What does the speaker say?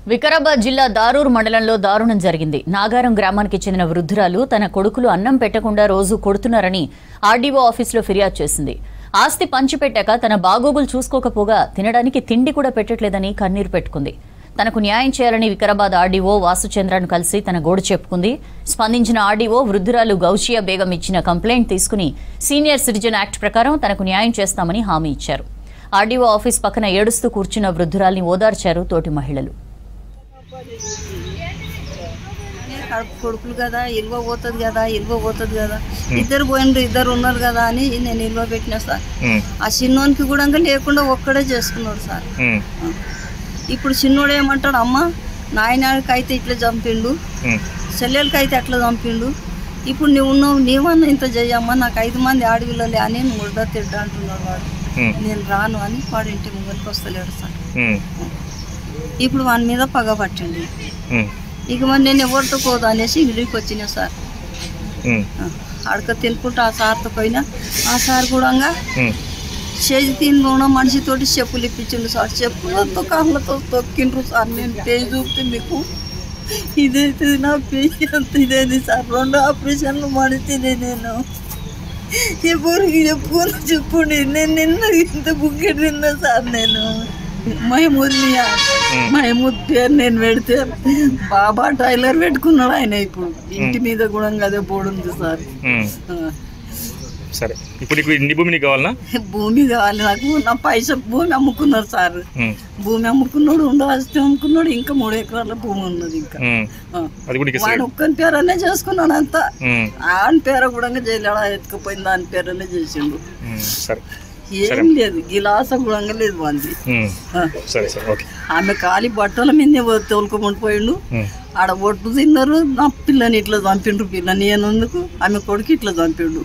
వికారాబాద్ జిల్లా దారూర్ మండలంలో దారుణం జరిగింది. నాగారం గ్రామానికి చెందిన వృద్ధురాలు తన కొడుకులు అన్నం పెట్టకుండా రోజు కొడుతున్నారని ఆర్డీఓ ఆఫీసులో ఫిర్యాదు చేసింది. ఆస్తి పంచిపెట్టాక తన బాగోగులు చూసుకోకపోగా తినడానికి తిండి కూడా పెట్టట్లేదని కన్నీరు పెట్టుకుంది. తనకు న్యాయం చేయాలని వికారాబాద్ ఆర్డీఓ వాసుచంద్రను కలిసి తన గోడు చెప్పుకుంది. స్పందించిన ఆర్డీఓ వృద్ధురాలు గౌషియా బేగం ఇచ్చిన కంప్లైంట్ తీసుకుని సీనియర్ సిటిజన్ యాక్ట్ ప్రకారం తనకు న్యాయం చేస్తామని హామీ ఇచ్చారు. ఆర్డీఓ ఆఫీస్ పక్కన ఏడుస్తూ కూర్చున్న వృద్ధురాల్ని ఓదార్చారు తోటి మహిళలు. కొడుకులు కదా ఇల్వ పోతుంది కదా ఇద్దరు పోయిండ్రు, ఇద్దరు ఉన్నారు కదా అని నేను ఇల్వ పెట్టినా సార్. ఆ చిన్నోనికి కూడా లేకుండా ఒక్కడే చేసుకున్నాడు సార్. ఇప్పుడు చిన్నోడు ఏమంటాడు, అమ్మ నాయనకి అయితే ఇట్లా చంపిండు, చెల్లెలకి అయితే అట్లా చంపిండు, ఇప్పుడు నువ్వు ఉన్నావు నీవన్నా ఇంత చెయ్యమ్మా, నాకు 5 మంది ఆడవిల్లలే అని ముద్ద తిడ్డా అంటున్నాడు వాడు. నేను రాను అని వాడు ఇంటి ముంగలికి వస్తలేడు సార్. ఇప్పుడు వాని మీద పగ పట్టిండు. ఇక మరి నేను ఎవరితో పోదు అనేసి ఇంటికి వచ్చినా సార్. అడక తినుకుంటా ఆ సార్తో పోయినా, ఆ సార్ కూడా చేతి తిన్న మనిషితోటి చెప్పులు ఇప్పించిండు సార్. చెప్పులతో కాళ్ళతో తొక్కిండ్రు సార్. నేను పేజ్ చూపితే మీకు ఇదైతే నా పేజ్ అంత ఇదేది సార్. 2 ఆపరేషన్లు మడితేనే నేను ఎవరికి చెప్పుకోండి. నేను నిన్న ఇంత బుక్కెట్ తిన్నా సార్. నేను మహమూద్ పేరు నేను పెడితే బాబా టైలర్ పెట్టుకున్నాడు ఆయన. ఇప్పుడు ఇంటి మీద కూడా అదే పోడుంది సార్. సరే, ఇప్పుడు భూమి కావాలనా? భూమి కావాలి నాకు. నా భూమి అమ్ముకున్నారు సార్. భూమి అమ్ముకున్నాడు, ఉండవస్తే అమ్ముకున్నాడు. ఇంకా 3 ఎకరాల భూమి ఉన్నది. ఇంకా వాడు ఒక్కని పేరనే చేసుకున్నాడు అంతా. ఆని పేర కూడా జైలు ఎత్తుకుపోయింది, దాని పేరనే చేసిండు. ఏం లేదు, గిలాస కూడా లేదు మంది. ఆమె ఖాళీ బట్టల మీద తోలుకోమని పోయిండు. ఆడ ఒట్టు తిన్నారు. నా పిల్లని ఇట్లా చంపిండ్రు. పిల్లని ఏనందుకు ఆమె కొడుకు ఇట్లా చంపిండు.